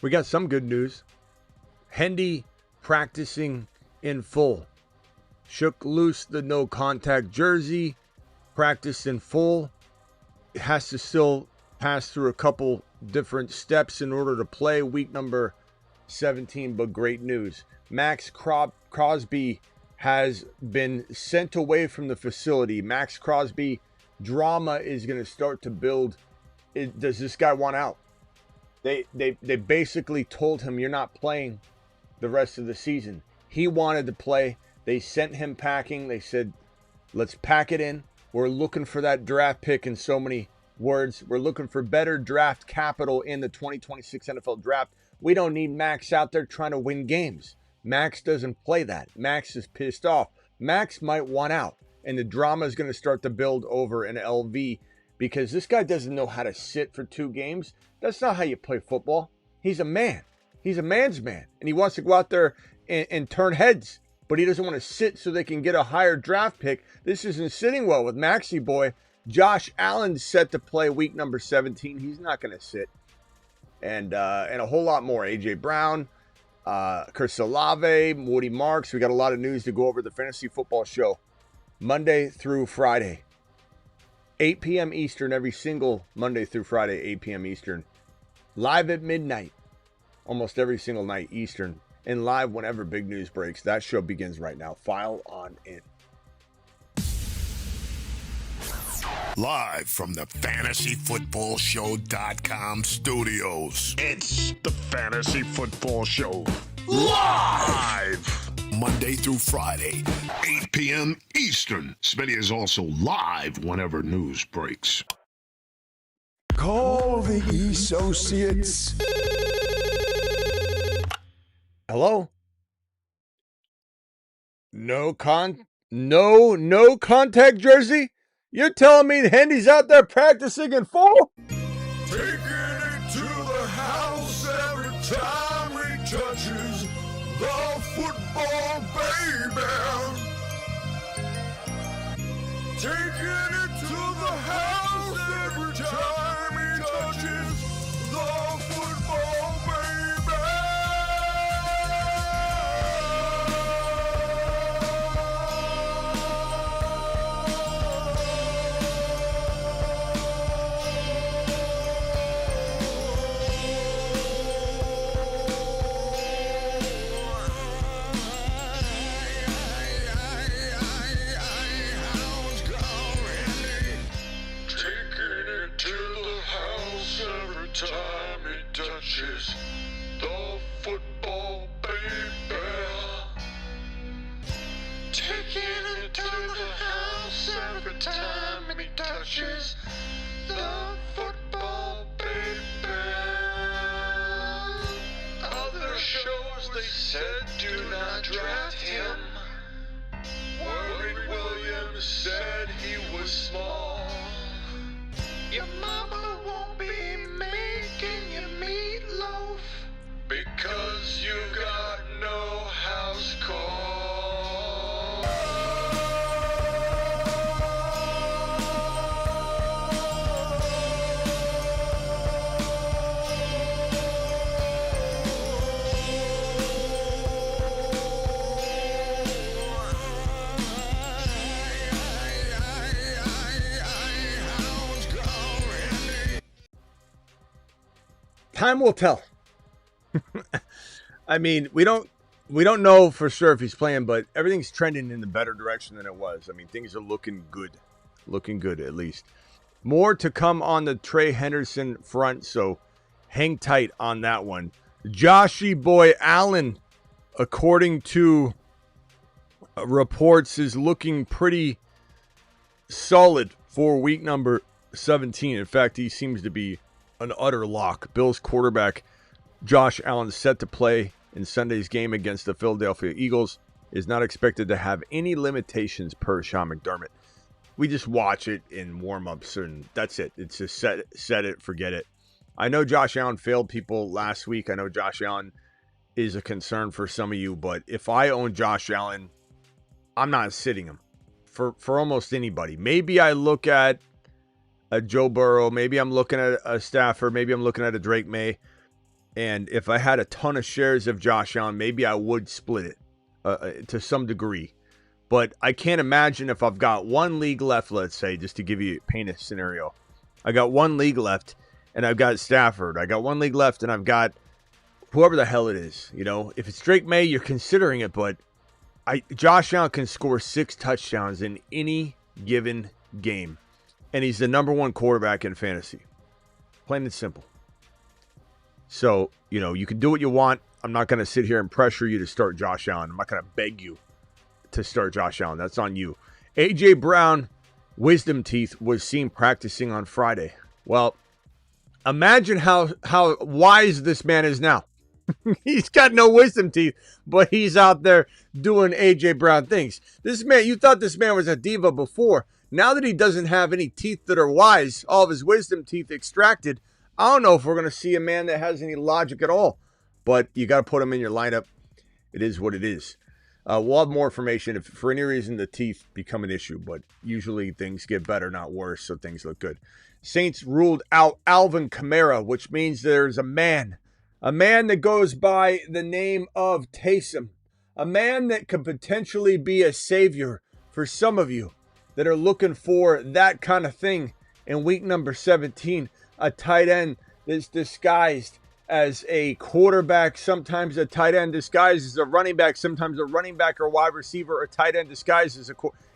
We got some good news. Hendy practicing in full. Shook loose the no contact jersey. Practiced in full. It has to still pass through a couple different steps in order to play week number 17, but great news. Max Crosby has been sent away from the facility. Max Crosby drama is going to start to build. Does this guy want out? They basically told him, you're not playing the rest of the season. He wanted to play. They sent him packing. They said, let's pack it in. We're looking for that draft pick in so many words. We're looking for better draft capital in the 2026 NFL draft. We don't need Max out there trying to win games. Max doesn't play that. Max is pissed off. Max might want out. And the drama is going to start to build over in LV because this guy doesn't know how to sit for 2 games. That's not how you play football. He's a man. He's a man's man. And he wants to go out there and turn heads. But he doesn't want to sit so they can get a higher draft pick. This isn't sitting well with Maxie boy. Josh Allen's set to play week number 17. He's not going to sit. And a whole lot more. AJ Brown, Chris Olave, Woody Marks. We got a lot of news to go over the Fantasy Football Show. Monday through Friday. 8 p.m. Eastern every single Monday through Friday, 8 p.m. Eastern. Live at midnight. Almost every single night Eastern. And live whenever big news breaks. That show begins right now. File on in. Live from the FantasyFootballShow.com studios. It's the Fantasy Football Show. Live! Monday through Friday, 8 p.m. Eastern. Smitty is also live whenever news breaks. Call the associates. Hello? No contact jersey? You're telling me Hendy's out there practicing in full? Taking it to the house every time he touches the football, baby. Taking it to the house every time he touches the football, baby. Time he touches the football, baby. Taking it to the house every time he touches the football, baby. Other shows they said do not draft him. Warren Williams said he was small. Your mama won't be making you meatloaf because you got no house call. Time will tell. I mean, we don't know for sure if he's playing, but everything's trending in the better direction than it was. I mean, things are looking good at least. More to come on the Trey Henderson front, so hang tight on that one. Joshy boy Allen, according to reports, is looking pretty solid for week number 17. In fact, he seems to be an utter lock. Bills quarterback Josh Allen, set to play in Sunday's game against the Philadelphia Eagles, is not expected to have any limitations per Sean McDermott. We just watch it in warm-ups and that's it. It's just set it, forget it. I know Josh Allen failed people last week. I know Josh Allen is a concern for some of you, but if I own Josh Allen, I'm not sitting him for almost anybody. Maybe I look at a Joe Burrow. Maybe I'm looking at a Stafford. Maybe I'm looking at a Drake May. And if I had a ton of shares of Josh Allen, maybe I would split it to some degree. But I can't imagine if I've got one league left, let's say, just to paint a scenario. I got one league left, and I've got Stafford. I got one league left, and I've got whoever the hell it is. If it's Drake May, you're considering it, but Josh Allen can score 6 touchdowns in any given game. And he's the number 1 quarterback in fantasy. Plain and simple. So, you can do what you want. I'm not going to sit here and pressure you to start Josh Allen. I'm not going to beg you to start Josh Allen. That's on you. AJ Brown, wisdom teeth, was seen practicing on Friday. Well, imagine how wise this man is now. He's got no wisdom teeth, but he's out there doing AJ Brown things. This man, you thought this man was a diva before. Now that he doesn't have any teeth that are wise, all of his wisdom teeth extracted, I don't know if we're going to see a man that has any logic at all. But you got to put him in your lineup. It is what it is. We'll have more information if for any reason the teeth become an issue. But usually things get better, not worse, so things look good. Saints ruled out Alvin Kamara, which means there's a man that goes by the name of Taysom. A man that could potentially be a savior for some of you that are looking for that kind of thing in week number 17. A tight end that's disguised as a quarterback, sometimes a tight end disguised as a running back, sometimes a running back or wide receiver, a tight end disguised as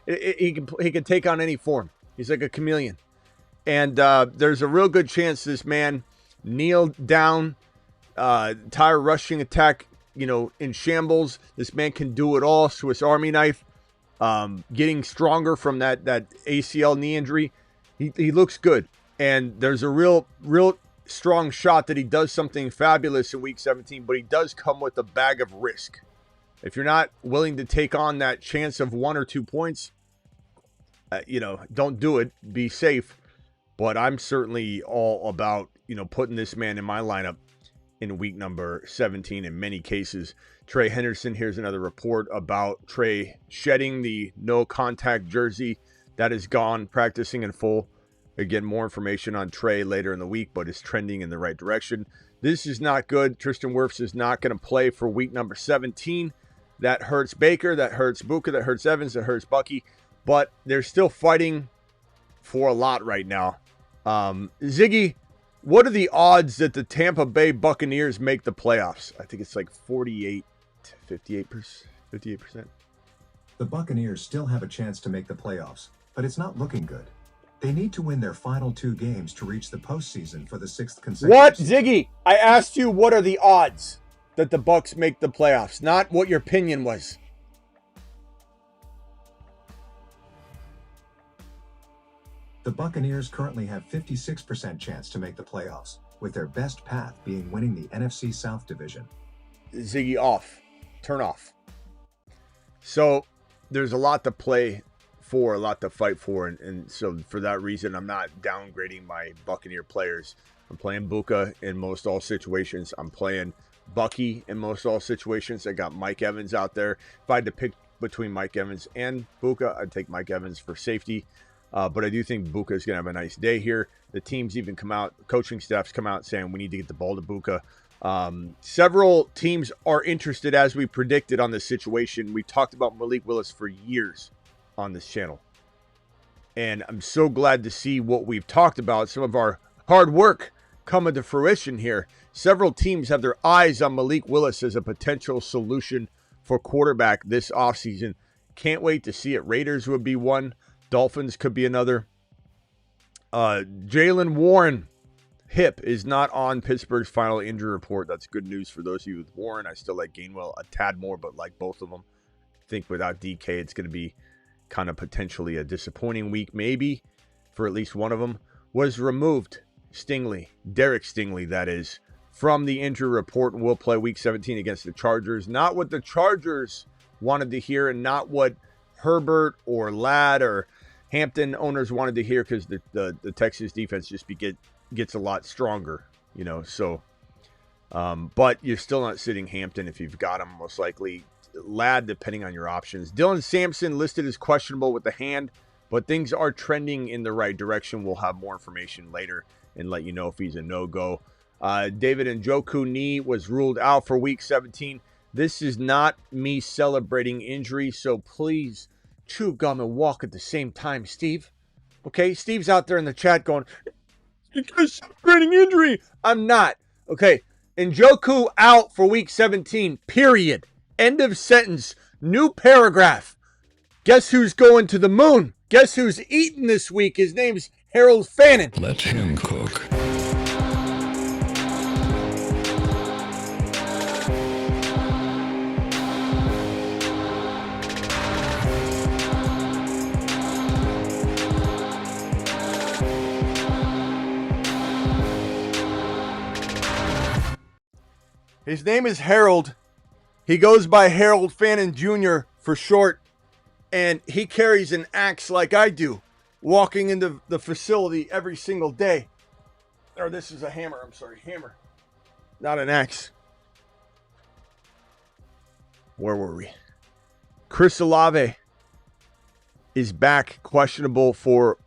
he can take on any form. He's like a chameleon. And there's a real good chance this man kneeled down, entire rushing attack, in shambles. This man can do it all. Swiss Army knife, getting stronger from that ACL knee injury. He looks good. And there's a real strong shot that he does something fabulous in week 17, but he does come with a bag of risk. If you're not willing to take on that chance of 1 or 2 points, don't do it. Be safe. But I'm certainly all about, putting this man in my lineup in week number 17 in many cases. Trey Henderson, here's another report about Trey shedding the no contact jersey that is gone, practicing in full. Again, more information on Trey later in the week, but it's trending in the right direction. This is not good. Tristan Wirfs is not going to play for week number 17. That hurts Baker. That hurts Buka. That hurts Evans. That hurts Bucky. But they're still fighting for a lot right now. Ziggy, what are the odds that the Tampa Bay Buccaneers make the playoffs? I think it's like 48 to 58%. The Buccaneers still have a chance to make the playoffs, but it's not looking good. They need to win their final 2 games to reach the postseason for the 6th consecutive What, season. Ziggy? I asked you what are the odds that the Bucs make the playoffs, not what your opinion was. The Buccaneers currently have 56% chance to make the playoffs, with their best path being winning the NFC South division. Ziggy, off. Turn off. So there's a lot to play for, a lot to fight for, and so for that reason, I'm not downgrading my Buccaneer players. I'm playing Buka in most all situations. I'm playing Bucky in most all situations. I got Mike Evans out there. If I had to pick between Mike Evans and Buka, I'd take Mike Evans for safety. But I do think Buka is going to have a nice day here. The teams even come out, coaching staffs come out saying we need to get the ball to Buka. Several teams are interested, as we predicted, on this situation. We talked about Malik Willis for years on this channel. And I'm so glad to see what we've talked about, some of our hard work coming to fruition here. Several teams have their eyes on Malik Willis as a potential solution for quarterback this offseason. Can't wait to see it. Raiders would be one. Dolphins could be another. Jalen Warren, hip, is not on Pittsburgh's final injury report. That's good news for those of you with Warren. I still like Gainwell a tad more, but like both of them, I think without DK, it's going to be kind of potentially a disappointing week, maybe, for at least one of them. Was removed, Stingley, Derek Stingley, that is, from the injury report, and will play week 17 against the Chargers. Not what the Chargers wanted to hear, and not what Herbert or Ladd or Hampton owners wanted to hear, because the Texas defense just gets a lot stronger, so but you're still not sitting Hampton if you've got him, most likely. Ladd, depending on your options. Dylan Sampson listed as questionable with the hand, but things are trending in the right direction. We'll have more information later and let you know if he's a no-go. David Njoku knee was ruled out for week 17. This is not me celebrating injury, so please chew gum and walk at the same time, Steve. Okay, Steve's out there in the chat going, "You're celebrating injury." I'm not. Okay, Njoku out for week 17, period. End of sentence. New paragraph. Guess who's going to the moon? Guess who's eating this week? His name's Harold Fannin. Let him cook. His name is Harold. He goes by Harold Fannin Jr. for short, and he carries an axe like I do, walking into the facility every single day. Or this is a hammer, I'm sorry, hammer, not an axe. Where were we? Chris Olave is back, questionable for,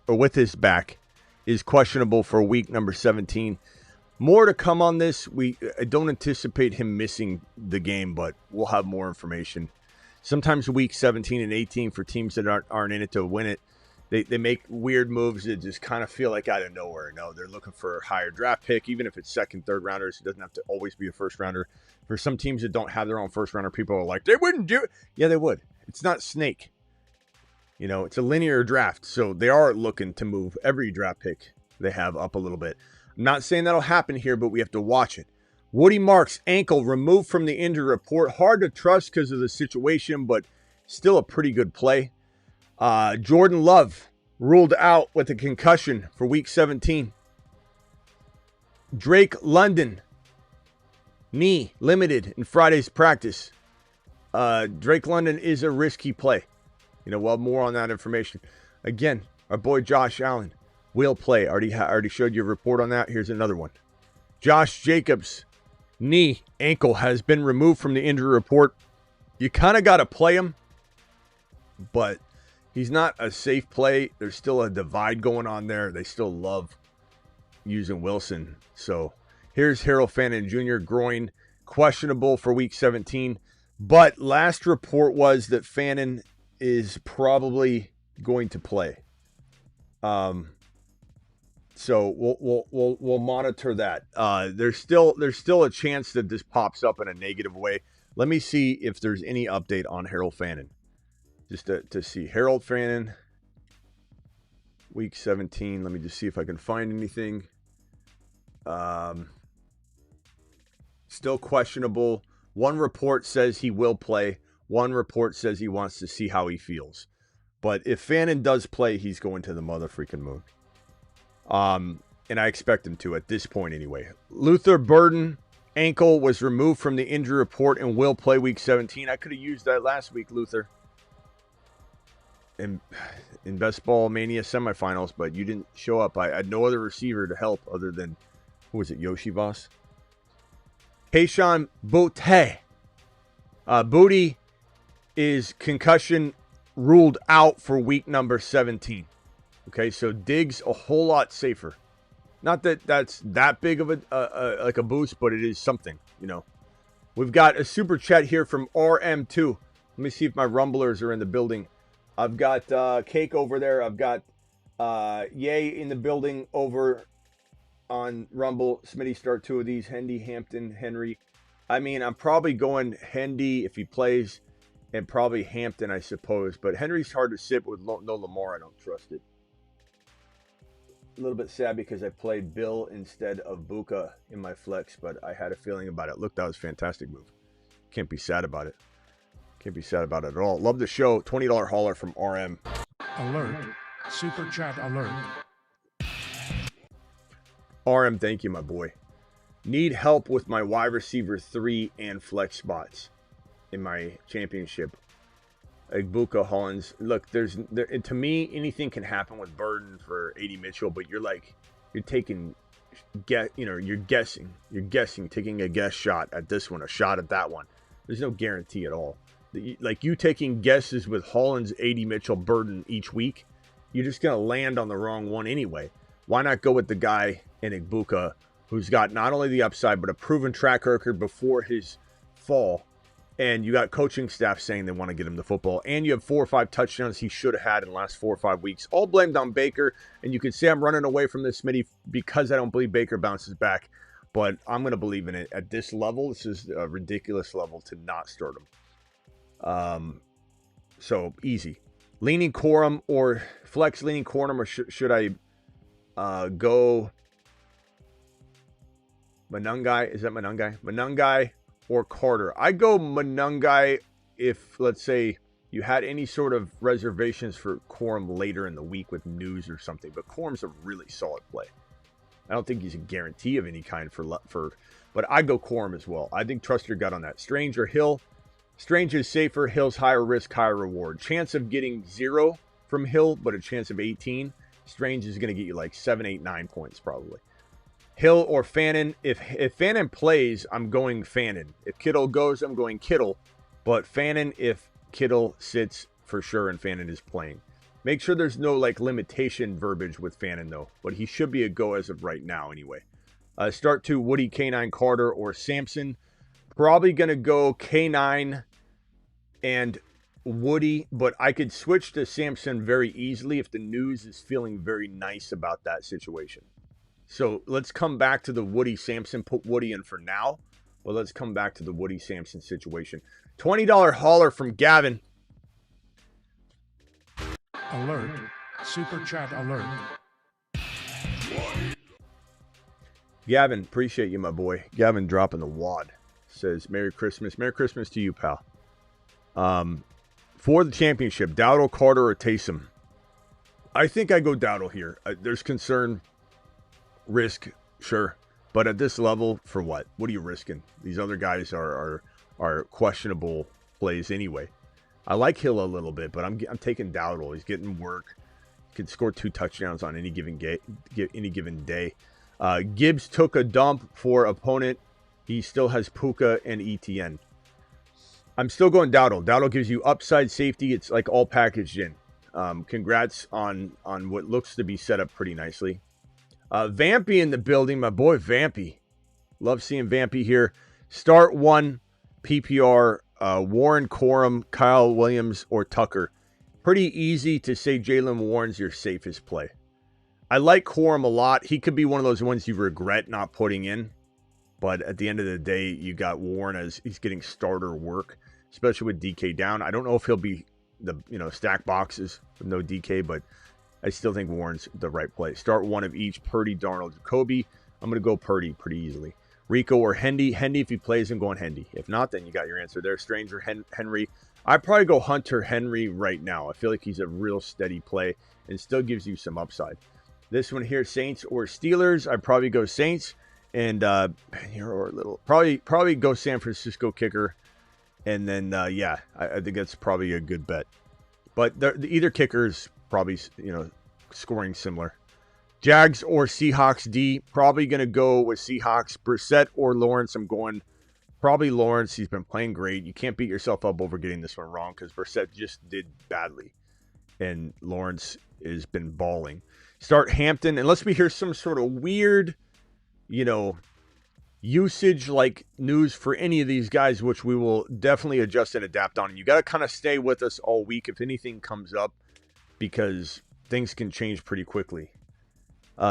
or with his back, is questionable for week number 17. More to come on this. I don't anticipate him missing the game, but we'll have more information. Sometimes week 17 and 18 for teams that aren't in it to win it, they make weird moves that just kind of feel like out of nowhere. No, they're looking for a higher draft pick, even if it's second, third rounders. It doesn't have to always be a first rounder. For some teams that don't have their own first rounder, people are like, they wouldn't do it. Yeah, they would. It's not snake. You know, it's a linear draft, so they are looking to move every draft pick they have up a little bit. I'm not saying that'll happen here, but we have to watch it. Woody Marks, ankle removed from the injury report. Hard to trust because of the situation, but still a pretty good play. Jordan Love ruled out with a concussion for week 17. Drake London, knee limited in Friday's practice. Drake London is a risky play. You know, we'll have more on that information. Again, our boy Josh Allen will play. Already showed you a report on that. Here's another one. Josh Jacobs, knee, ankle has been removed from the injury report. You kind of got to play him, but he's not a safe play. There's still a divide going on there. They still love using Wilson. So here's Harold Fannin Jr., groin, questionable for week 17. But last report was that Fannin is probably going to play. So we'll monitor that. There's still a chance that this pops up in a negative way. Let me see if there's any update on Harold Fannin. Just to see Harold Fannin, week 17. Let me just see if I can find anything. Still questionable. One report says he will play. One report says he wants to see how he feels. But if Fannin does play, he's going to the mother freaking moon. And I expect him to at this point anyway. Luther Burden, ankle was removed from the injury report and will play week 17. I could have used that last week, Luther. In Best Ball Mania semifinals, but you didn't show up. I had no other receiver to help other than, who was it, Yoshi Voss? Keyshawn Boutte. Booty is concussion ruled out for week number 17. Okay, so Diggs a whole lot safer. Not that that's that big of a boost, but it is something, you know. We've got a super chat here from RM2. Let me see if my rumblers are in the building. I've got Cake over there. I've got Yay in the building over on Rumble. Smitty start two of these. Hendy, Hampton, Henry. I mean, I'm probably going Hendy if he plays, and probably Hampton, I suppose. But Henry's hard to sit with no Lamar. I don't trust it. A little bit sad because I played Bill instead of Buka in my flex, but I had a feeling about it. Look, that was a fantastic move. Can't be sad about it. Can't be sad about it at all. Love the show. $20 hauler from RM. Alert. Super chat alert. RM, thank you, my boy. Need help with my wide receiver 3 and flex spots in my championship. Egbuka, Hollins. Look, to me, anything can happen with Burden for AD Mitchell, but you're taking, you're guessing, taking a guess shot at this one, a shot at that one. There's no guarantee at all. Like you taking guesses with Hollins, AD Mitchell, Burden each week, you're just going to land on the wrong one anyway. Why not go with the guy in Egbuka who's got not only the upside, but a proven track record before his fall. And you got coaching staff saying they want to get him the football. And you have 4 or 5 touchdowns he should have had in the last 4 or 5 weeks. All blamed on Baker. And you could say I'm running away from this, Smitty, because I don't believe Baker bounces back. But I'm going to believe in it. At this level, this is a ridiculous level to not start him. So, easy. Leaning Corum or flex leaning Corum, or should I go Manungai? Is that Manungai? Manungai or Carter? I go Manungai if, let's say, you had any sort of reservations for Corum later in the week with news or something. But Corum's a really solid play. I don't think he's a guarantee of any kind but I go Corum as well. I think trust your gut on that. Strange or Hill? Strange is safer. Hill's higher risk, higher reward. Chance of getting 0 from Hill, but a chance of 18. Strange is going to get you like 7, 8, 9 points probably. Hill or Fannin. If Fannin plays, I'm going Fannin. If Kittle goes, I'm going Kittle. But Fannin if Kittle sits for sure and Fannin is playing. Make sure there's no like limitation verbiage with Fannin though. But he should be a go as of right now anyway. Start 2, Woody, K9, Carter, or Sampson. Probably going to go K9 and Woody, but I could switch to Sampson very easily if the news is feeling very nice about that situation. So let's come back to the Woody Sampson. Put Woody in for now, but let's come back to the Woody Sampson situation. $20 hauler from Gavin. Alert. Super chat alert. Gavin, appreciate you, my boy. Gavin dropping the wad. Says, Merry Christmas. Merry Christmas to you, pal. For the championship, Dowdle, Carter, or Taysom? I think I go Dowdle here. There's concern, risk, sure. But at this level, for what? What are you risking? These other guys are questionable plays anyway. I like Hill a little bit, but I'm taking Dowdle. He's getting work. He can score 2 touchdowns on any given day. Gibbs took a dump for opponent. He still has Puka and ETN. I'm still going Dowdle. Dowdle gives you upside safety. It's like all packaged in. Congrats on what looks to be set up pretty nicely. Vampy in the building. My boy Vampy. Love seeing Vampy here. Start 1 PPR. Warren, Corum, Kyle Williams, or Tucker. Pretty easy to say Jaylen Warren's your safest play. I like Corum a lot. He could be one of those ones you regret not putting in. But at the end of the day, you got Warren as he's getting starter work, especially with DK down. I don't know if he'll be the stack boxes with no DK, but I still think Warren's the right play. Start 1 of each: Purdy, Darnold, Jacoby. I'm going to go Purdy pretty easily. Rico or Hendy. Hendy, if he plays, I'm going Hendy. If not, then you got your answer there. Stranger, Henry. I'd probably go Hunter Henry right now. I feel like he's a real steady play and still gives you some upside. This one here, Saints or Steelers. I'd probably go Saints. And probably go San Francisco kicker. And then, I think that's probably a good bet. But either kicker is probably, scoring similar. Jags or Seahawks D. Probably going to go with Seahawks. Brissett or Lawrence. I'm going probably Lawrence. He's been playing great. You can't beat yourself up over getting this one wrong because Brissett just did badly. And Lawrence has been balling. Start Hampton. Unless we hear some sort of weird usage like news for any of these guys, which we will definitely adjust and adapt on. And you got to kind of stay with us all week if anything comes up because things can change pretty quickly.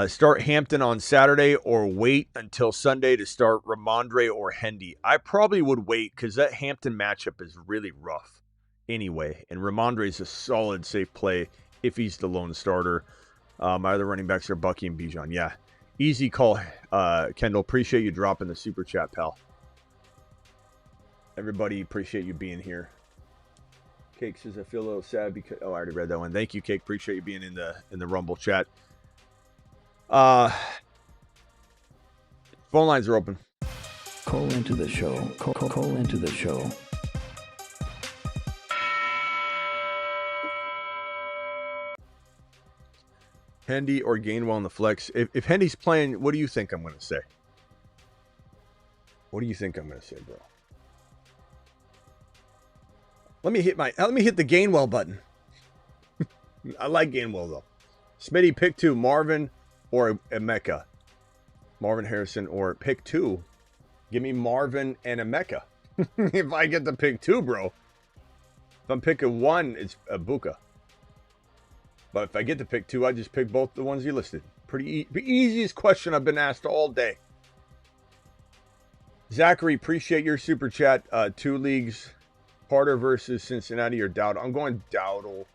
Start Hampton on Saturday or wait until Sunday to start Ramondre or Hendy. I probably would wait because that Hampton matchup is really rough anyway. And Ramondre is a solid, safe play if he's the lone starter. My other running backs are Bucky and Bijan. Yeah. Easy call, Kendall. Appreciate you dropping the super chat, pal. Everybody, appreciate you being here. Cake says, I feel a little sad because... Oh, I already read that one. Thank you, Cake. Appreciate you being in the Rumble chat. Phone lines are open. Call into the show. Call into the show. Hendy or Gainwell in the flex. If Hendy's playing, what do you think I'm going to say? What do you think I'm going to say, bro? Let me hit the Gainwell button. I like Gainwell though. Smitty, pick 2, Marvin or Emeka. Marvin Harrison, or pick 2. Give me Marvin and Emeka. If I get to pick 2, bro. If I'm picking 1, it's Ibuka. But if I get to pick 2, I just pick both the ones you listed. Pretty easiest question I've been asked all day. Zachary, appreciate your super chat. 2 leagues, Carter versus Cincinnati or Dowdle. I'm going Dowdle.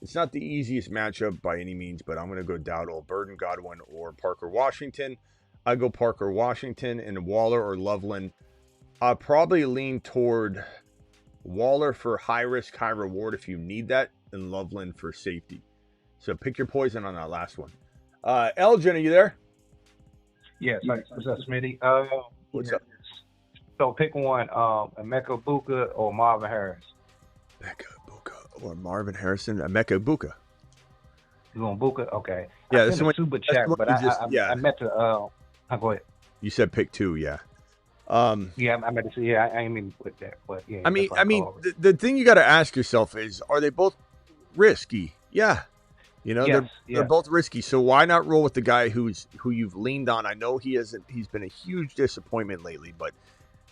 It's not the easiest matchup by any means, but I'm going to go Dowdle, Burden, Godwin, or Parker Washington. I go Parker Washington, and Waller or Loveland. I'll probably lean toward Waller for high risk, high reward if you need that, and Loveland for safety. So pick your poison on that last one. Elgin, are you there? Yes. What's up, Smitty? What's up? So pick one, Emeka Buka or Marvin Harris. Emeka Buka or Marvin Harrison. Emeka Buka. You want Buka? Okay. Yeah, I this sent one. a super chat, but I meant to. Go ahead. You said pick 2, yeah. Yeah, I meant to say. Yeah, I ain't mean with that, but yeah. I mean, the thing you got to ask yourself is, are they both risky? Yeah. You know, they're both risky. So why not roll with the guy who you've leaned on? I know he's been a huge disappointment lately, but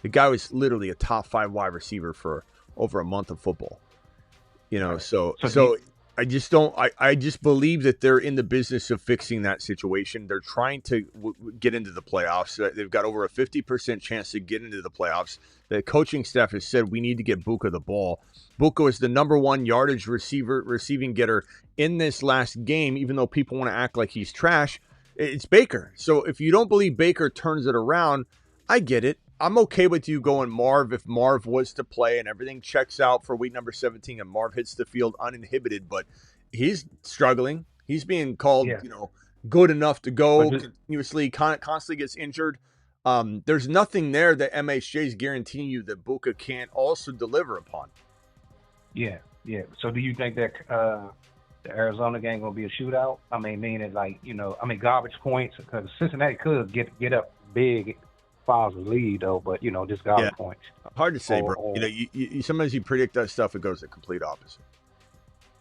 the guy was literally a top 5 wide receiver for over a month of football. You know, so I just don't. I just believe that they're in the business of fixing that situation. They're trying to get into the playoffs. They've got over a 50% chance to get into the playoffs. The coaching staff has said we need to get Buka the ball. Buka is the number 1 yardage receiving getter in this last game, even though people want to act like he's trash. It's Baker. So if you don't believe Baker turns it around, I get it. I'm okay with you going Marv if Marv was to play and everything checks out for week number 17 and Marv hits the field uninhibited, but he's struggling. He's being called, good enough to go continuously, constantly gets injured. There's nothing there that MHJ is guaranteeing you that Buka can't also deliver upon. Yeah. So do you think that the Arizona game going to be a shootout? I mean, meaning garbage points, because Cincinnati could get up big. Files the lead though, but just garbage points. Hard to say, bro. You sometimes you predict that stuff, it goes the complete opposite.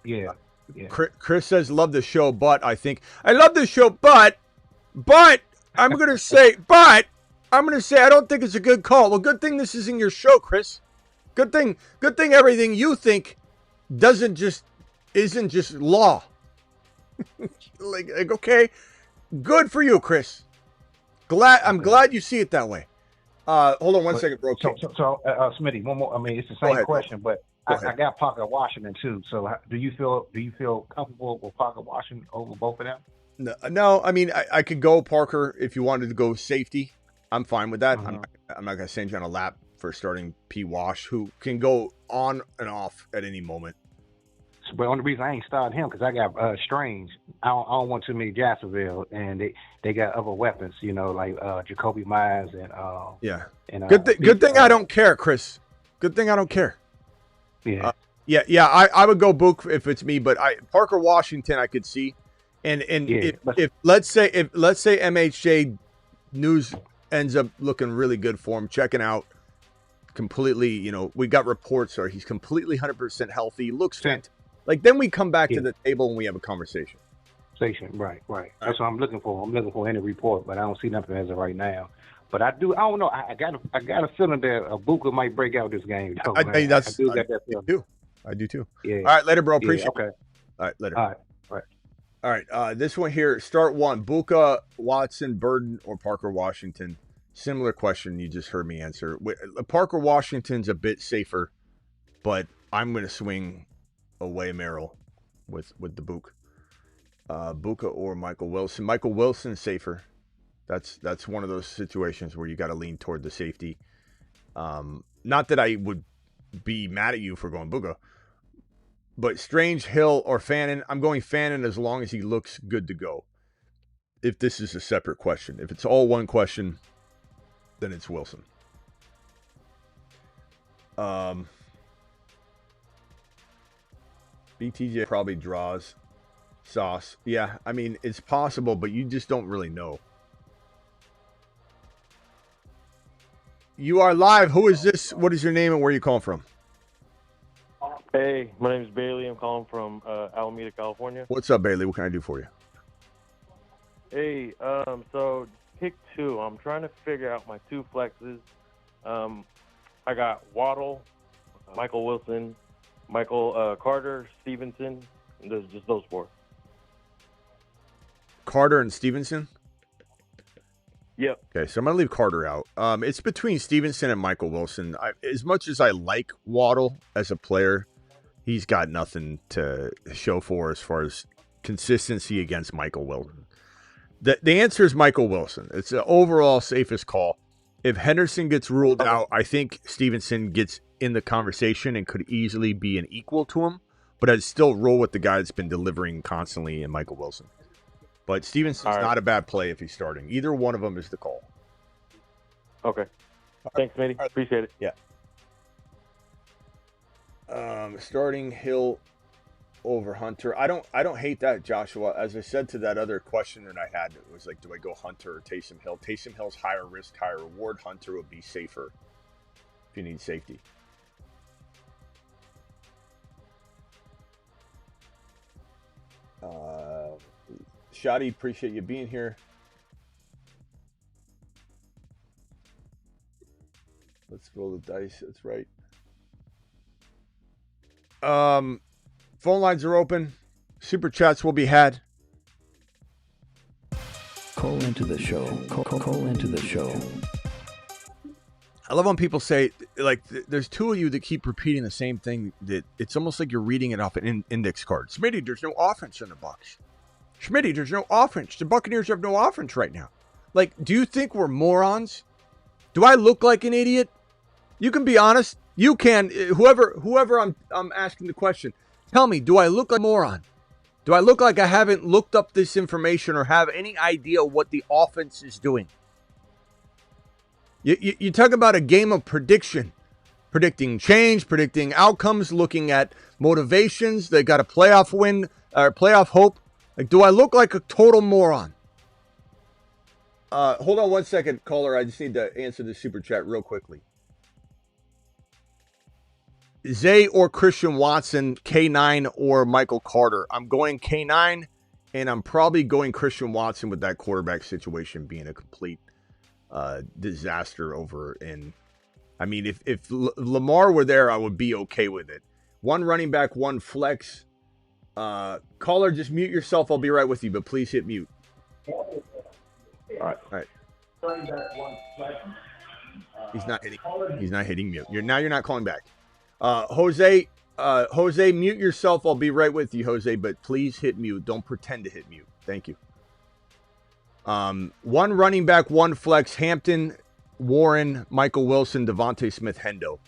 Yeah. Chris says, love the show, but I love the show, but I'm gonna say, I don't think it's a good call. Well, good thing this isn't your show, Chris. Good thing everything you think isn't just law. like okay, good for you, Chris. I'm glad you see it that way. Hold on one second, bro. So, Smitty, one more. I mean, it's the same question, but I got Parker Washington too. So, do you feel comfortable with Parker Washington over both of them? No. I mean, I could go Parker if you wanted to go safety. I'm fine with that. Mm-hmm. I'm not gonna send you on a lap for starting P. Wash, who can go on and off at any moment. But the only reason I ain't starting him because I got Strange. I don't want too many Jacksonville, and they got other weapons, like Jacoby Myers and And good thing I don't care, Chris. Good thing I don't care. Yeah. I would go Book if it's me, but Parker Washington I could see, and if let's say MHJ news ends up looking really good for him, checking out completely, we got reports he's completely 100% healthy, looks fantastic. Like, then we come back to the table and we have a conversation. Right. That's what I'm looking for. I'm looking for any report, but I don't see nothing as of right now. But I don't know. I got a feeling that Ibuka might break out this game. Though, I do too. Yeah. All right, later, bro. Appreciate it. Okay. All right, later. All right. This one here, start 1. Buka, Watson, Burden, or Parker Washington. Similar question you just heard me answer. Parker Washington's a bit safer, but I'm going to swing away Merrill with the Buka. Buka or Michael Wilson. Michael Wilson's safer. That's one of those situations where you got to lean toward the safety. Not that I would be mad at you for going Buka, but Strange, Hill, or Fannin. I'm going Fannin as long as he looks good to go. If this is a separate question, if it's all one question, then it's Wilson. BTJ probably draws Sauce. Yeah, I mean, it's possible, but you just don't really know. You are live. Who is this? What is your name and where are you calling from? Hey, my name is Bailey. I'm calling from Alameda, California. What's up, Bailey? What can I do for you? Hey, so pick two. I'm trying to figure out my two flexes. I got Waddle, Michael Wilson, Michael Carter, Stevenson, and there's just those four. Carter and Stevenson? Yep. Okay, so I'm going to leave Carter out. It's between Stevenson and Michael Wilson. As much as I like Waddle as a player, he's got nothing to show for as far as consistency against Michael Wilson. The answer is Michael Wilson. It's the overall safest call. If Henderson gets ruled out, I think Stevenson gets in the conversation and could easily be an equal to him, but I'd still roll with the guy that's been delivering constantly in Michael Wilson. But Stevenson's not a bad play if he's starting. Either one of them is the call. Okay. Thanks, Smitty. Appreciate it. Yeah. Starting Hill over Hunter. I don't hate that, Joshua. As I said to that other question that I had, it was like, do I go Hunter or Taysom Hill? Taysom Hill's higher risk, higher reward. Hunter would be safer if you need safety. Shadi, appreciate you being here. Let's roll the dice. That's right. Phone lines are open. Super chats will be had. Call into the show. Call into the show. I love when people say, like, there's two of you that keep repeating the same thing. That it's almost like you're reading it off an index card. Smitty, there's no offense in the Bucs. Smitty, there's no offense. The Buccaneers have no offense right now. Like, do you think we're morons? Do I look like an idiot? You can be honest. You can. Whoever I'm asking the question, tell me, do I look like a moron? Do I look like I haven't looked up this information or have any idea what the offense is doing? You talk about a game of prediction, predicting change, predicting outcomes, looking at motivations. They got a playoff win or playoff hope. Like, do I look like a total moron? Hold on one second, caller. I just need to answer the super chat real quickly. Zay or Christian Watson, K9 or Michael Carter. I'm going K9, and I'm probably going Christian Watson with that quarterback situation being a complete disaster over in. I mean, if Lamar were there, I would be okay with it. One running back, one flex. Caller, just mute yourself. I'll be right with you, but please hit mute. All right. He's not hitting mute. You're not calling back. Jose, mute yourself. I'll be right with you, Jose, but please hit mute. Don't pretend to hit mute. Thank you. One running back, one flex, Hampton, Warren, Michael Wilson, Devontae Smith, Hendo.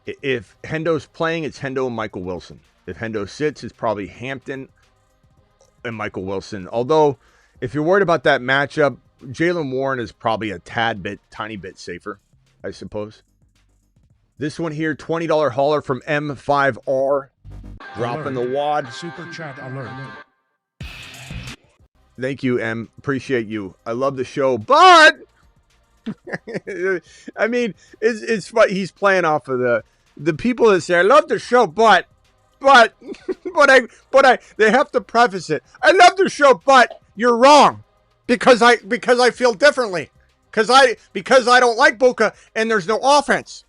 If Hendo's playing, it's Hendo and Michael Wilson. If Hendo sits, it's probably Hampton and Michael Wilson. Although, if you're worried about that matchup, Jaylen Warren is probably a tiny bit safer, I suppose. This one here, $20 hauler from M5R. Dropping the wad. Super chat alert. Thank you, M. Appreciate you. I love the show, but I mean, it's fun. He's playing off of the people that say, I love the show, but they have to preface it. I love the show, but you're wrong because I feel differently because I don't like Boca and there's no offense.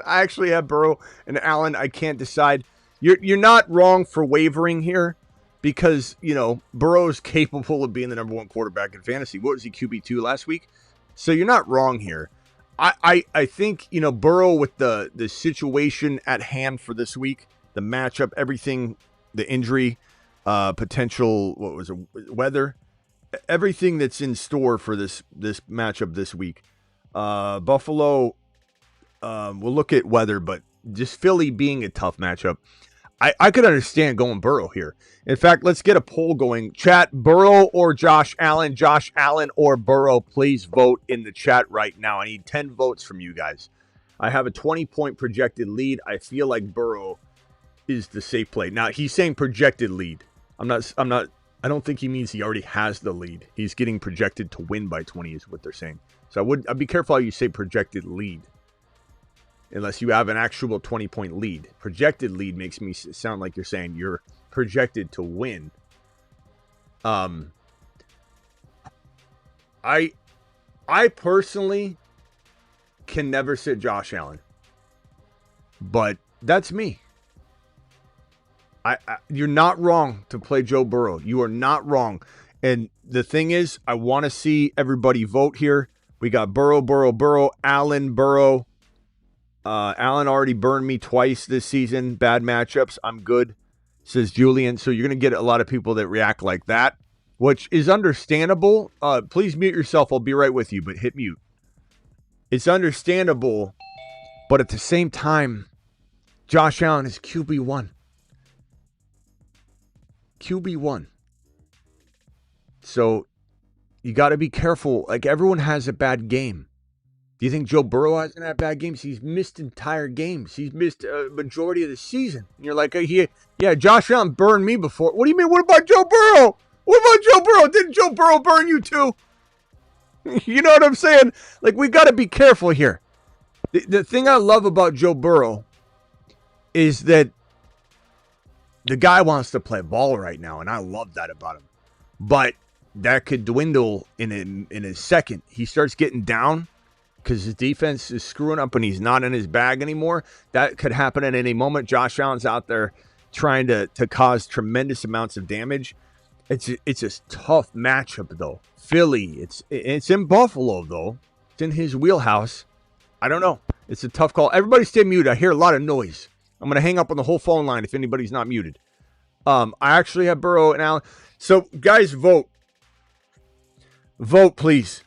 I actually have Burrow and Allen. I can't decide. You're not wrong for wavering here because, you know, Burrow's capable of being the number one quarterback in fantasy. What was he, QB2 last week? So you're not wrong here. I think, you know, Burrow with the situation at hand for this week, the matchup, everything, the injury, potential, weather, everything that's in store for this matchup this week. Buffalo, we'll look at weather, but just Philly being a tough matchup. I could understand going Burrow here. In fact, let's get a poll going. Chat, Burrow or Josh Allen? Josh Allen or Burrow? Please vote in the chat right now. I need 10 votes from you guys. I have a 20-point projected lead. I feel like Burrow is the safe play. Now, he's saying projected lead. I don't think he means he already has the lead. He's getting projected to win by 20 is what they're saying. So I'd be careful how you say projected lead. Unless you have an actual 20-point lead. Projected lead makes me sound like you're saying you're projected to win. I personally can never sit Josh Allen, but that's me. You're not wrong to play Joe Burrow. You are not wrong. And the thing is, I want to see everybody vote here. We got Burrow, Allen, Burrow. Allen already burned me twice this season. Bad matchups. I'm good, says Julian. So you're going to get a lot of people that react like that, which is understandable. Please mute yourself. I'll be right with you, but hit mute. It's understandable, but at the same time, Josh Allen is QB1. QB1. So you got to be careful. Like, everyone has a bad game. Do you think Joe Burrow hasn't had bad games? He's missed entire games. He's missed a majority of the season. And you're like, yeah, Josh Allen burned me before. What do you mean? What about Joe Burrow? What about Joe Burrow? Didn't Joe Burrow burn you too? You know what I'm saying? Like, we got to be careful here. The thing I love about Joe Burrow is that the guy wants to play ball right now, and I love that about him. But that could dwindle in a second. He starts getting down because his defense is screwing up and he's not in his bag anymore. That could happen at any moment. Josh Allen's out there trying to cause tremendous amounts of damage. It's a tough matchup, though. Philly, it's in Buffalo, though. It's in his wheelhouse. I don't know. It's a tough call. Everybody stay muted. I hear a lot of noise. I'm going to hang up on the whole phone line if anybody's not muted. I actually have Burrow and Allen. So, guys, vote. Vote, please.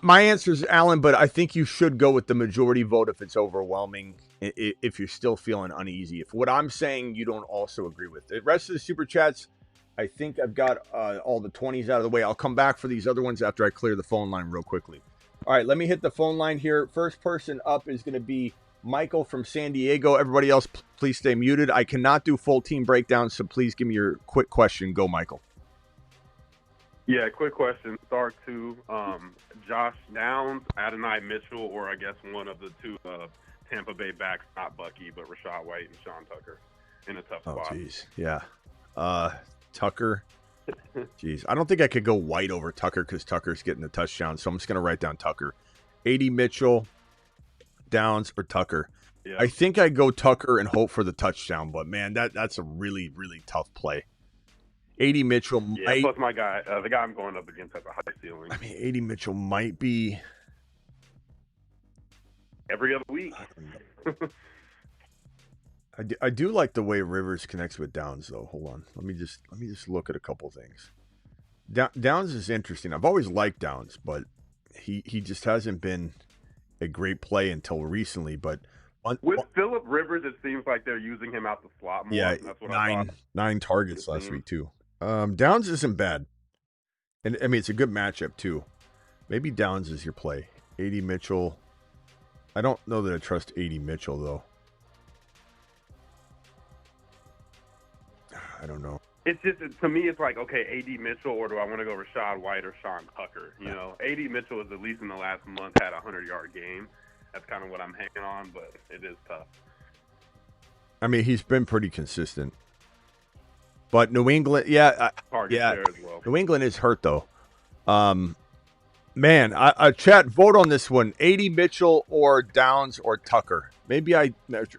My answer is Allen, but I think you should go with the majority vote if it's overwhelming, if you're still feeling uneasy. If what I'm saying you don't also agree with. The rest of the Super Chats, I think I've got all the 20s out of the way. I'll come back for these other ones after I clear the phone line real quickly. All right, let me hit the phone line here. First person up is going to be Michael from San Diego. Everybody else, please stay muted. I cannot do full team breakdowns, so please give me your quick question. Go, Michael. Yeah, quick question. Start to Josh Downs, Adonai Mitchell, or I guess one of the two Tampa Bay backs, not Bucky, but Rashad White and Sean Tucker in a tough spot. Oh, jeez. Yeah. Tucker. Jeez. I don't think I could go White over Tucker because Tucker's getting the touchdown, so I'm just going to write down Tucker. AD Mitchell, Downs, or Tucker. Yeah. I think I go Tucker and hope for the touchdown, but, man, that's a really, really tough play. AD Mitchell might... plus my guy, the guy I'm going up against has a high ceiling. I mean, AD Mitchell might be... every other week. I do like the way Rivers connects with Downs, though. Hold on. Let me just look at a couple things. Downs is interesting. I've always liked Downs, but he just hasn't been a great play until recently. But with Phillip Rivers, it seems like they're using him out the slot more. Yeah, that's what nine targets last week, too. Downs isn't bad. And, I mean, it's a good matchup, too. Maybe Downs is your play. AD Mitchell. I don't know that I trust AD Mitchell, though. I don't know. It's just, to me, it's like, okay, AD Mitchell, or do I want to go Rashad White or Sean Tucker? You know, AD Mitchell has at least in the last month had a 100-yard game. That's kind of what I'm hanging on, but it is tough. I mean, he's been pretty consistent. But New England, yeah. As well. New England is hurt, though. Man, chat, vote on this one. AD Mitchell or Downs or Tucker. Maybe I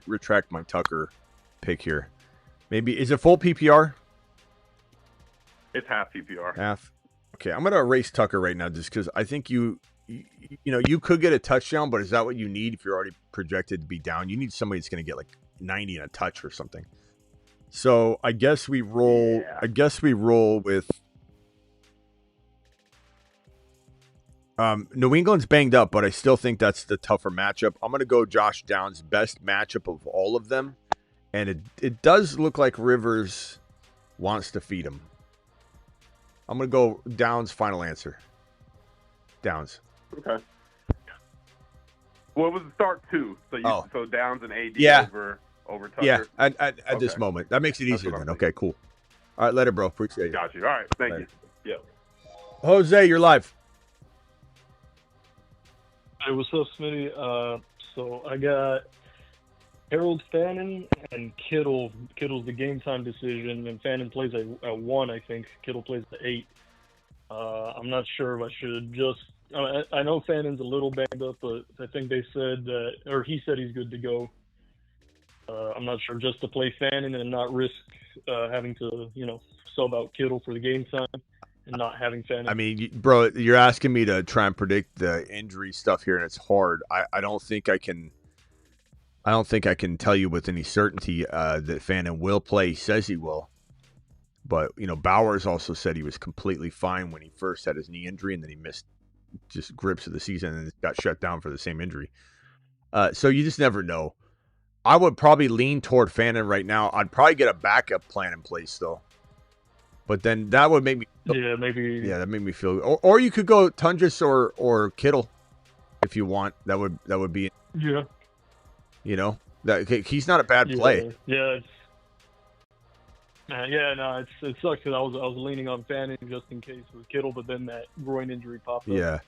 retract my Tucker pick here. Maybe, is it full PPR? It's half PPR. Half. Okay, I'm going to erase Tucker right now just because I think you could get a touchdown, but is that what you need if you're already projected to be down? You need somebody that's going to get like 90 and a touch or something. So I guess we roll. Yeah. I guess we roll with. New England's banged up, but I still think that's the tougher matchup. I'm going to go Josh Downs' best matchup of all of them, and it does look like Rivers wants to feed him. I'm going to go Downs. Final answer. Downs. Okay. Well, it was the start two, so Downs and AD over Tucker. Yeah, at this moment. That makes it easier then. Okay, cool. All right, later, bro. Appreciate it. Got you. All right, thank you. Yep. Jose, you're live. Hey, what's up, Smitty? So I got Harold Fannin and Kittle. Kittle's the game time decision, and Fannin plays at 1, I think. Kittle plays at 8. I'm not sure if I should just. I know Fannin's a little banged up, but I think they said that, or he said he's good to go. I'm not sure, just to play Fannin and not risk having to, sub out Kittle for the game time and not having Fannin. I mean, bro, you're asking me to try and predict the injury stuff here, and it's hard. I don't think I can. I don't think I can tell you with any certainty that Fannin will play. He says he will. But, Bowers also said he was completely fine when he first had his knee injury, and then he missed just grips of the season and got shut down for the same injury. So you just never know. I would probably lean toward Fannin right now. I'd probably get a backup plan in place, though. But then that would make me... Yeah, maybe... Yeah, that made me feel... Or you could go Tundris or Kittle if you want. That would be... Yeah. He's not a bad play. Yeah, it sucks because I was leaning on Fannin just in case with Kittle, but then that groin injury popped up. Yeah,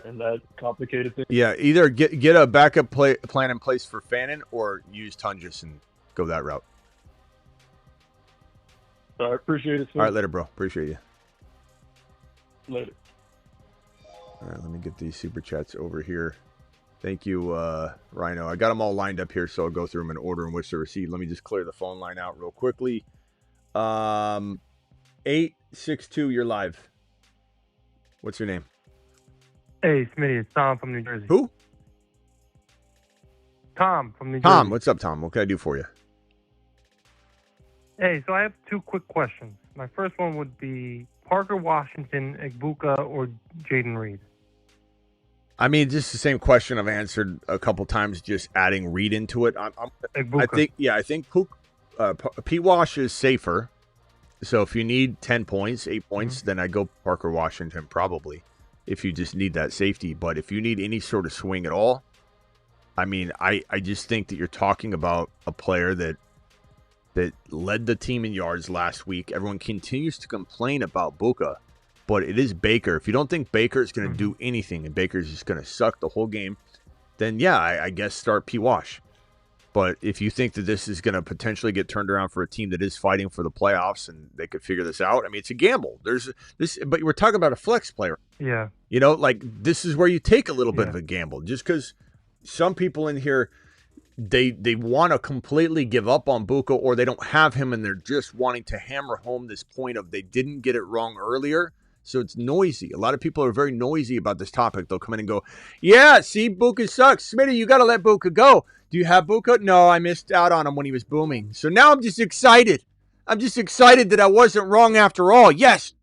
and that complicated things. Yeah, either get a backup plan in place for Fannin or use Tundris and go that route. I appreciate it, sir. All right, later, bro. Appreciate you. Later. All right, let me get these super chats over here. Thank you, Rhino. I got them all lined up here, so I'll go through them in order in which to receive. Let me just clear the phone line out real quickly. 862, you're live. What's your name? Hey, Smitty, it's Tom from New Jersey. Who? Tom from New Jersey. Tom, what's up, Tom? What can I do for you? Hey, so I have 2 quick questions. My first one would be Parker Washington, Egbuka, or Jaden Reed? I mean, just the same question I've answered a couple times, just adding Reed into it. I think Pete Wash is safer. So if you need 10 points, 8 points, then I go Parker Washington probably if you just need that safety. But if you need any sort of swing at all, I mean, I just think that you're talking about a player that led the team in yards last week. Everyone continues to complain about Buka, but it is Baker. If you don't think Baker is going to do anything and Baker's just going to suck the whole game, then yeah, I guess start P. Wash. But if you think that this is going to potentially get turned around for a team that is fighting for the playoffs and they could figure this out, I mean, it's a gamble. But we're talking about a flex player. Yeah. This is where you take a little bit of a gamble. Just because some people in here, they want to completely give up on Buka, or they don't have him and they're just wanting to hammer home this point of they didn't get it wrong earlier. So it's noisy. A lot of people are very noisy about this topic. They'll come in and go, yeah, see, Buka sucks. Smitty, you got to let Buka go. Do you have Buka? No, I missed out on him when he was booming. So now I'm just excited. I'm just excited that I wasn't wrong after all. Yes.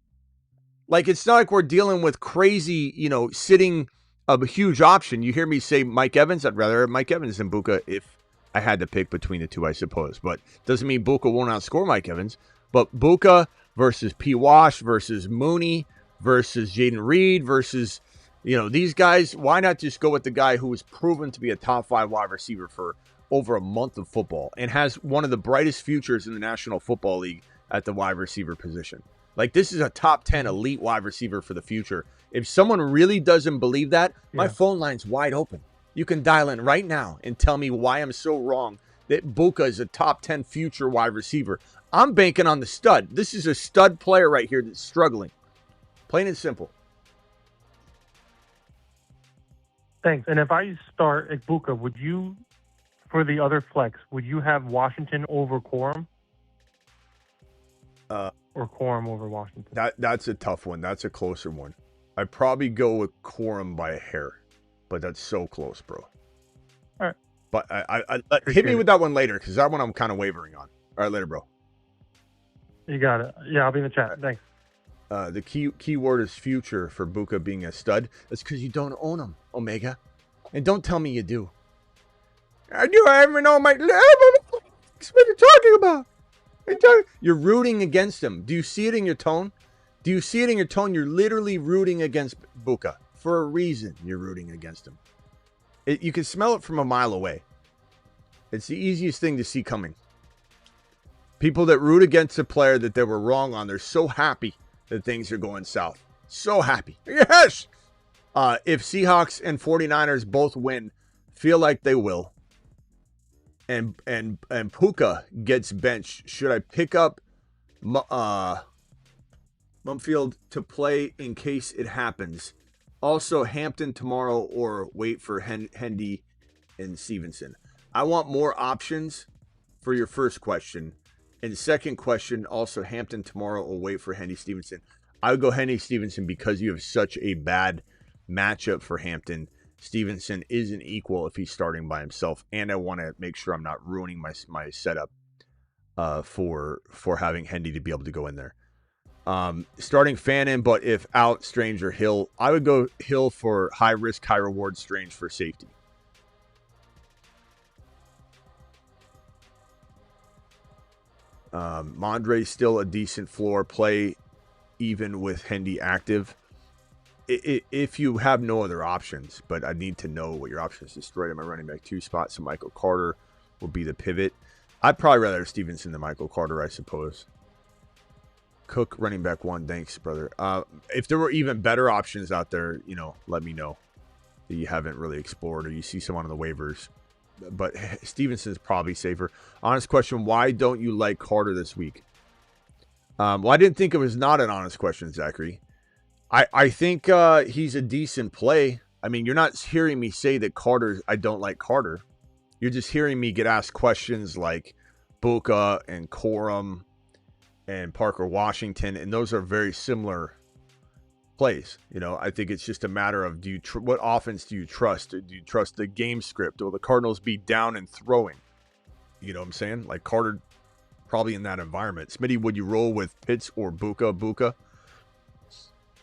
It's not like we're dealing with crazy, sitting of a huge option. You hear me say Mike Evans. I'd rather have Mike Evans than Buka if I had to pick between the two, I suppose. But doesn't mean Buka won't outscore Mike Evans. But Buka versus P. Wash versus Mooney versus Jaden Reed versus, these guys, why not just go with the guy who was proven to be a top 5 wide receiver for over a month of football and has one of the brightest futures in the National Football League at the wide receiver position? This is a top 10 elite wide receiver for the future. If someone really doesn't believe that, my phone line's wide open. You can dial in right now and tell me why I'm so wrong that Buka is a top 10 future wide receiver. I'm banking on the stud. This is a stud player right here that's struggling. Plain and simple. Thanks. And if I start Egbuka, would you, for the other flex, would you have Washington over Corum? Or Corum over Washington? That's a tough one. That's a closer one. I'd probably go with Corum by a hair, but that's so close, bro. All right. But hit me with that one later, because that one I'm kind of wavering on. All right, later, bro. You got it. Yeah, I'll be in the chat. Thanks. The key word is future for Buka being a stud. That's because you don't own him, Omega. And don't tell me you do. I do. I even know what you're talking about. You're rooting against him. Do you see it in your tone? Do you see it in your tone? You're literally rooting against Buka. For a reason, you're rooting against him. You can smell it from a mile away. It's the easiest thing to see coming. People that root against a player that they were wrong on, they're so happy that things are going south. So happy. Yes! If Seahawks and 49ers both win, feel like they will. and Puka gets benched, should I pick up Mumfield to play in case it happens? Also, Hampton tomorrow or wait for Hendy and Stevenson? I want more options for your first question. And second question, also Hampton tomorrow or wait for Hendy Stevenson. I would go Hendy Stevenson because you have such a bad matchup for Hampton. Stevenson isn't equal if he's starting by himself. And I want to make sure I'm not ruining my setup for having Hendy to be able to go in there. Starting Fannin, but if out, Strange or Hill, I would go Hill for high risk, high reward, Strange for safety. Mondre's still a decent floor play, even with Hendy active. If you have no other options, but I need to know what your options destroyed in my running back 2 spot. So Michael Carter will be the pivot. I'd probably rather have Stevenson than Michael Carter, I suppose. Cook running back 1, thanks, brother. If there were even better options out there, let me know that you haven't really explored or you see someone on the waivers. But Stevenson's probably safer. Honest question, why don't you like Carter this week? Well, I didn't think it was not an honest question, Zachary. I think he's a decent play. I mean, you're not hearing me say that I don't like Carter. You're just hearing me get asked questions like Buka and Corum and Parker Washington, and those are very similar plays. I think it's just a matter of what offense do you trust? Do you trust the game script? Will the Cardinals be down and throwing? You know what I'm saying? Like Carter, probably in that environment. Smitty, would you roll with Pitts or Buka?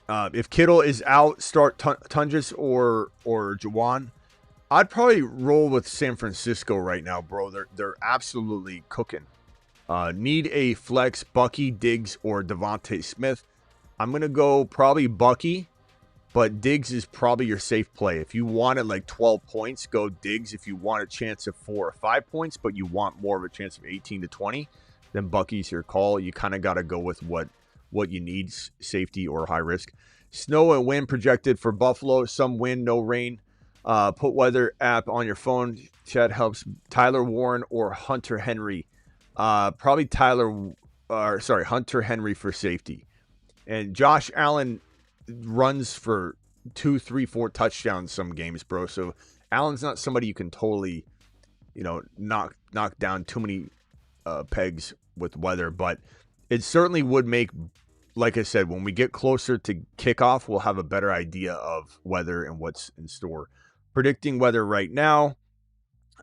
If Kittle is out, start Tunjas or Jawan. I'd probably roll with San Francisco right now, bro. They're absolutely cooking. Need a flex, Bucky, Diggs, or Devontae Smith. I'm going to go probably Bucky, but Diggs is probably your safe play. If you wanted like 12 points, go Diggs. If you want a chance of 4 or 5 points, but you want more of a chance of 18 to 20, then Bucky's your call. You kind of got to go with what you need, safety or high risk. Snow and wind projected for Buffalo. Some wind, no rain. Put weather app on your phone. Chat helps. Tyler Warren or Hunter Henry. Probably Hunter Henry for safety. And Josh Allen runs for 2, 3, 4 touchdowns some games, bro. So Allen's not somebody you can totally, knock down too many pegs with weather. But it certainly would make, like I said, when we get closer to kickoff, we'll have a better idea of weather and what's in store. Predicting weather right now,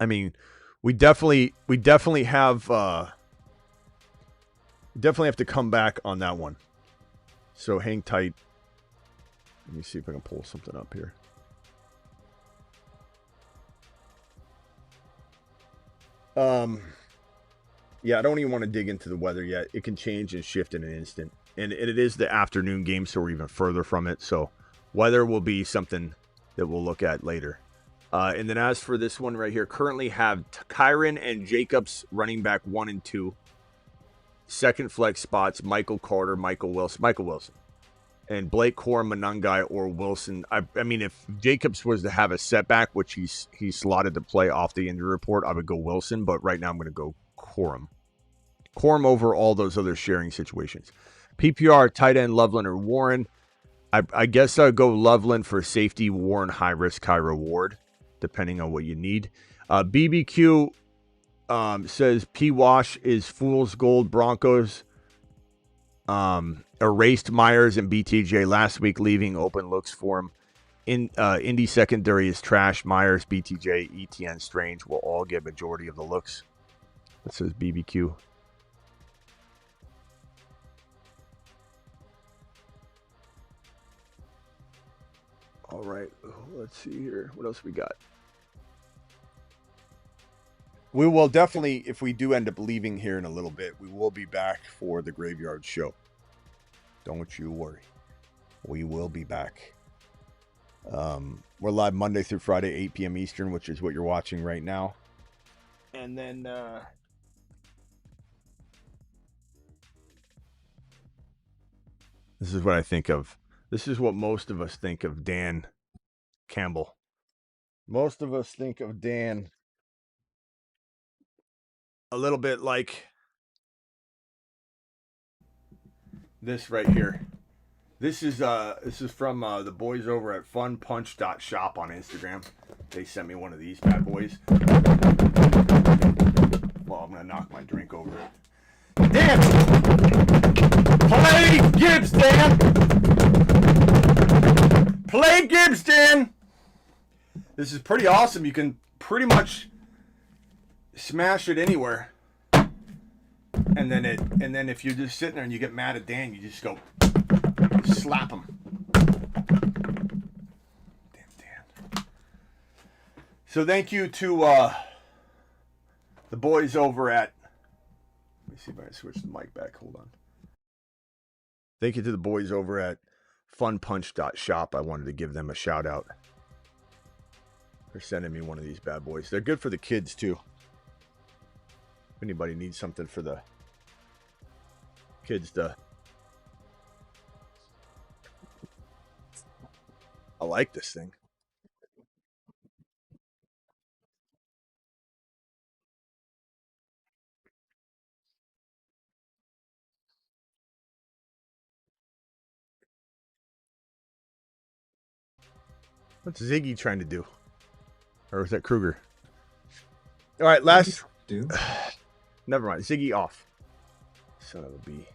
I mean, we definitely have to come back on that one. So hang tight. Let me see if I can pull something up here. Yeah, I don't even want to dig into the weather yet. It can change and shift in an instant. And it is the afternoon game, so we're even further from it. So weather will be something that we'll look at later. And then as for this one right here, currently have Kyron and Jacobs running back 1 and 2. Second flex spots, Michael Carter, Michael Wilson. And Blake Corum, Monangai, or Wilson. I mean, if Jacobs was to have a setback, which he's slotted to play off the injury report, I would go Wilson. But right now I'm going to go Corum. Corum over all those other sharing situations. PPR, tight end, Loveland or Warren. I guess I'd go Loveland for safety, Warren, high risk, high reward, depending on what you need. BBQ says P-Wash is fool's gold. Broncos erased Myers and BTJ last week, leaving open looks for him. Indy secondary is trash. Myers, BTJ, ETN, Strange will all get majority of the looks. That says BBQ. All right, let's see here. What else we got? We will definitely, if we do end up leaving here in a little bit, we will be back for the Graveyard Show. Don't you worry. We will be back. We're live Monday through Friday, 8 p.m. Eastern, which is what you're watching right now. And then this is what I think of. This is what most of us think of Dan Campbell. Most of us think of Dan a little bit like this right here. This is from the boys over at funpunch.shop on Instagram. They sent me one of these bad boys. Well, I'm gonna knock my drink over. Damn! Play Gibbs, Dan! Play Gibbs, Dan! This is pretty awesome. You can pretty much smash it anywhere. And then if you're just sitting there and you get mad at Dan, you just go slap him. Damn Dan. So thank you to the boys over at, let me see if I can switch the mic back. Hold on. Thank you to the boys over at funpunch.shop. I wanted to give them a shout out for sending me one of these bad boys. They're good for the kids too. If anybody needs something for the kids to, I like this thing. What's Ziggy trying to do? Or was that Kruger? All right, last. Do? Never mind. Ziggy off. Son of a bee.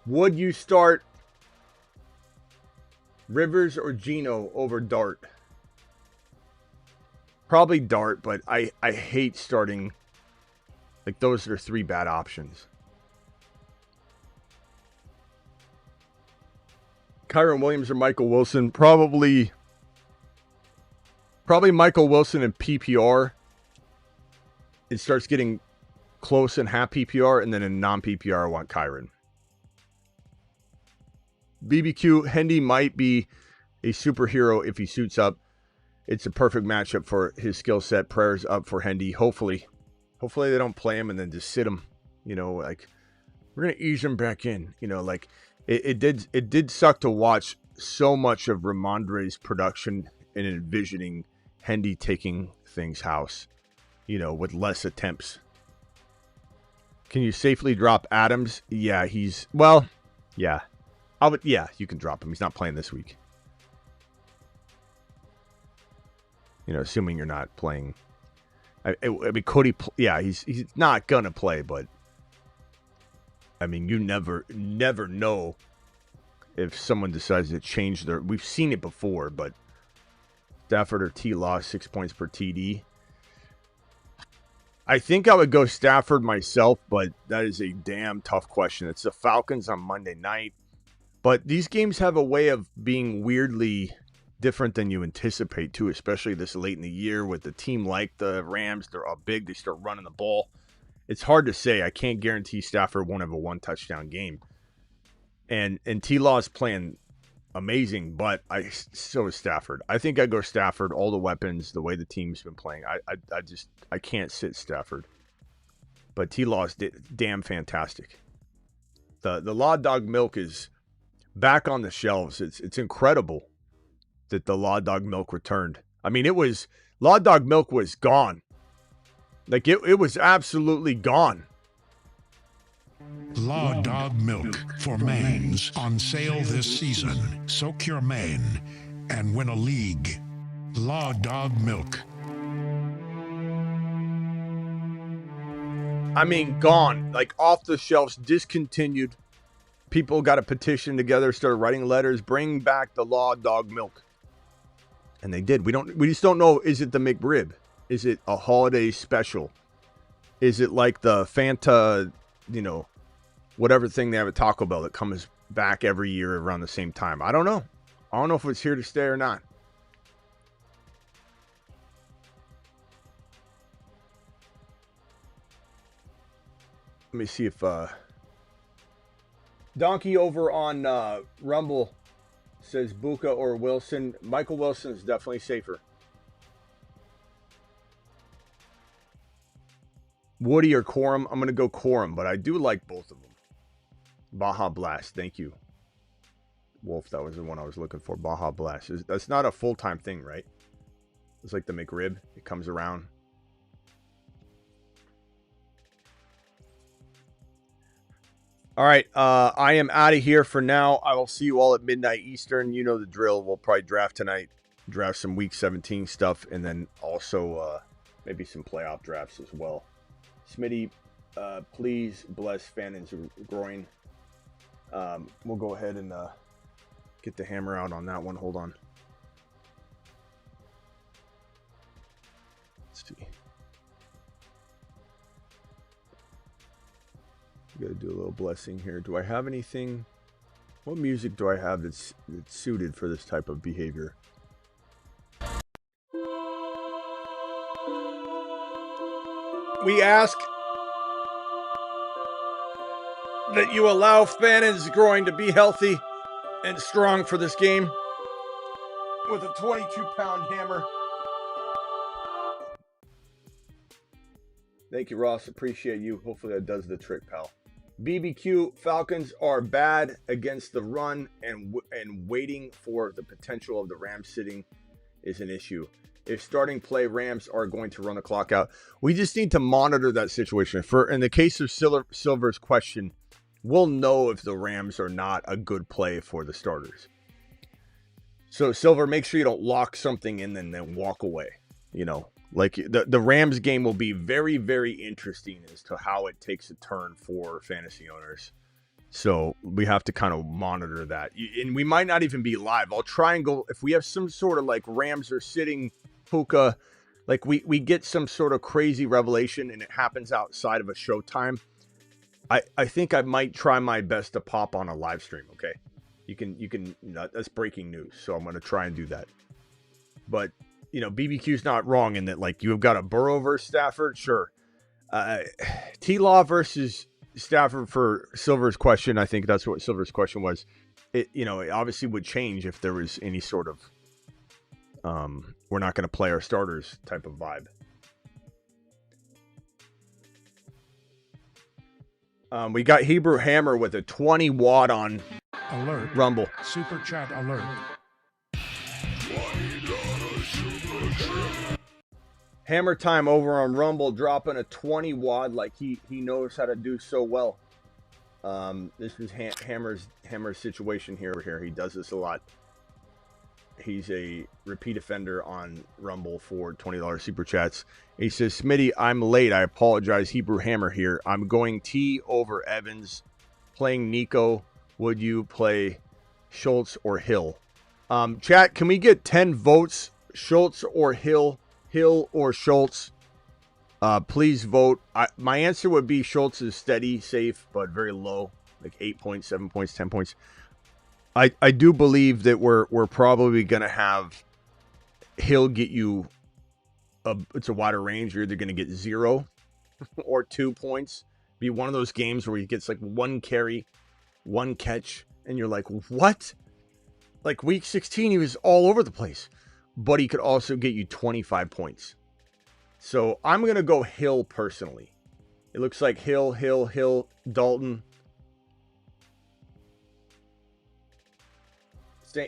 Would you start Rivers or Geno over Dart? Probably Dart, but I hate starting. Like, those are three bad options. Kyron Williams or Michael Wilson? Probably Michael Wilson in PPR. It starts getting close in half PPR, and then in non-PPR, I want Kyron. BBQ, Hendy might be a superhero if he suits up. It's a perfect matchup for his skill set. Prayers up for Hendy. Hopefully they don't play him and then just sit him. You know, like, we're going to ease him back in. You know, like, it did suck to watch so much of Ramondre's production and envisioning Hendy taking things house, you know, with less attempts. Can you safely drop Adams? Yeah, yeah. Yeah, you can drop him. He's not playing this week. You know, assuming you're not playing. I mean, Cody, yeah, he's not going to play, but I mean, you never know if someone decides to change their. We've seen it before, but Stafford or T-Law, 6 points per TD. I think I would go Stafford myself, but that is a damn tough question. It's the Falcons on Monday night, but these games have a way of being weirdly different than you anticipate too, especially this late in the year with the team like the Rams. They're all big. They start running the ball. It's hard to say. I can't guarantee Stafford won't have a one-touchdown game. And T-Law is playing amazing, but so is Stafford. I think I go Stafford, all the weapons, the way the team's been playing. I can't sit Stafford. But T-Law is damn fantastic. The Law Dog Milk is back on the shelves. It's incredible that the Law Dog Milk returned. I mean, Law Dog Milk was gone. Like, it was absolutely gone. Law Dog Milk for Mains on sale this season. Soak your mane and win a league. Law Dog Milk. I mean, gone. Like, off the shelves, discontinued. People got a petition together, started writing letters, bring back the Law Dog Milk. And they did. We just don't know, is it the McRib? Is it a holiday special? Is it like the Fanta, you know, whatever thing they have at Taco Bell that comes back every year around the same time? I don't know. I don't know if it's here to stay or not. Let me see if Donkey over on Rumble says Buka or Wilson. Michael Wilson is definitely safer. Woody or Corum? I'm going to go Corum, but I do like both of them. Baja Blast. Thank you. Wolf, that was the one I was looking for. Baja Blast. That's not a full-time thing, right? It's like the McRib. It comes around. All right. I am out of here for now. I will see you all at midnight Eastern. You know the drill. We'll probably draft tonight, draft some Week 17 stuff, and then also maybe some playoff drafts as well. Smitty, please bless Fannon's groin. We'll go ahead and get the hammer out on that one. Hold on. Let's see. Got to do a little blessing here. Do I have anything? What music do I have that's suited for this type of behavior? We ask that you allow Fannon's groin to be healthy and strong for this game with a 22-pound hammer. Thank you, Ross. Appreciate you. Hopefully that does the trick, pal. BBQ, Falcons are bad against the run, and waiting for the potential of the Rams sitting is an issue. If starting play, Rams are going to run the clock out. We just need to monitor that situation. In the case of Silver's question, we'll know if the Rams are not a good play for the starters. So, Silver, make sure you don't lock something in and then walk away. You know, like the Rams game will be very, very interesting as to how it takes a turn for fantasy owners. So we have to kind of monitor that. And we might not even be live. I'll try and go, if we have some sort of like Rams are sitting Puka, like we get some sort of crazy revelation and it happens outside of a showtime. I think I might try my best to pop on a live stream. Okay. You can, that's breaking news. So I'm going to try and do that. But, BBQ's not wrong in that, like, you've got a Burrow versus Stafford. Sure. T-Law versus Stafford for Silver's question. I think that's what Silver's question was. It obviously would change if there was any sort of, we're not going to play our starters type of vibe. We got Hebrew Hammer with a 20 watt on alert. Rumble. Super chat alert. Hammer time over on Rumble, dropping a 20 watt like he knows how to do so well. This is Hammer's situation here. He does this a lot. He's a repeat offender on Rumble for $20 super chats. He says, Smitty, I'm late. I apologize. Hebrew Hammer here. I'm going T over Evans. Playing Nico. Would you play Schultz or Hill? Chat, can we get 10 votes? Schultz or Hill? Hill or Schultz? Please vote. My answer would be Schultz is steady, safe, but very low. Like 8 points, 7 points, 10 points. I do believe that we're probably going to have Hill get you it's a wider range. You're either going to get 0 or 2 points. Be one of those games where he gets like 1 carry, 1 catch, and you're like, what? Like week 16, he was all over the place. But he could also get you 25 points. So I'm going to go Hill personally. It looks like Hill, Dalton.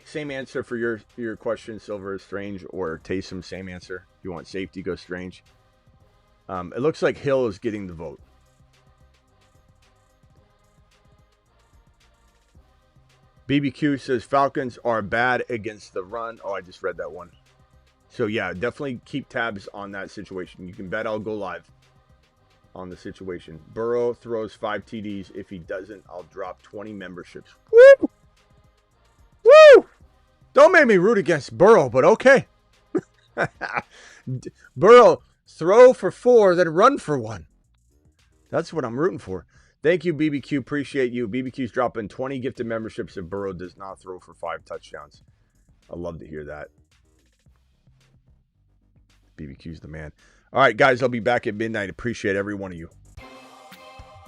Same answer for your question, Silver. Strange or Taysom, same answer. If you want safety, go Strange. It looks like Hill is getting the vote. BBQ says Falcons are bad against the run. Oh, I just read that one. So, yeah, definitely keep tabs on that situation. You can bet I'll go live on the situation. Burrow throws 5 TDs. If he doesn't, I'll drop 20 memberships. Woo! Woo! Don't make me root against Burrow, but okay. Burrow, throw for 4, then run for 1. That's what I'm rooting for. Thank you, BBQ. Appreciate you. BBQ's dropping 20 gifted memberships if Burrow does not throw for 5 touchdowns. I love to hear that. BBQ's the man. All right, guys, I'll be back at midnight. Appreciate every one of you.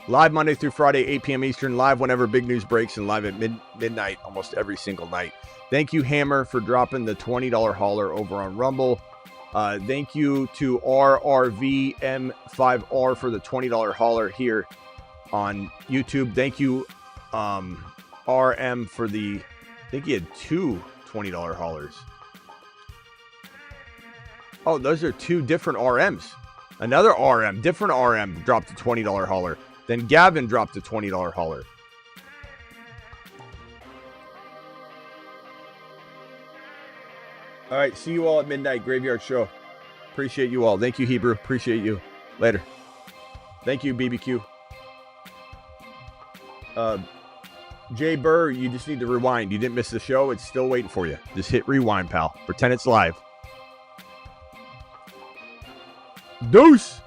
Live Monday through Friday, 8 p.m. Eastern. Live whenever big news breaks and live at midnight almost every single night. Thank you, Hammer, for dropping the $20 hauler over on Rumble. Thank you to RRVM5R for the $20 hauler here on YouTube. Thank you, RM, for the, I think he had 2 $20 haulers. Oh, those are two different RMs. Another RM, different RM dropped a $20 hauler. Then Gavin dropped a $20 hauler. All right, see you all at midnight, Graveyard Show. Appreciate you all. Thank you, Hebrew. Appreciate you. Later. Thank you, BBQ. Jay Burr, you just need to rewind. You didn't miss the show. It's still waiting for you. Just hit rewind, pal. Pretend it's live. Deuce.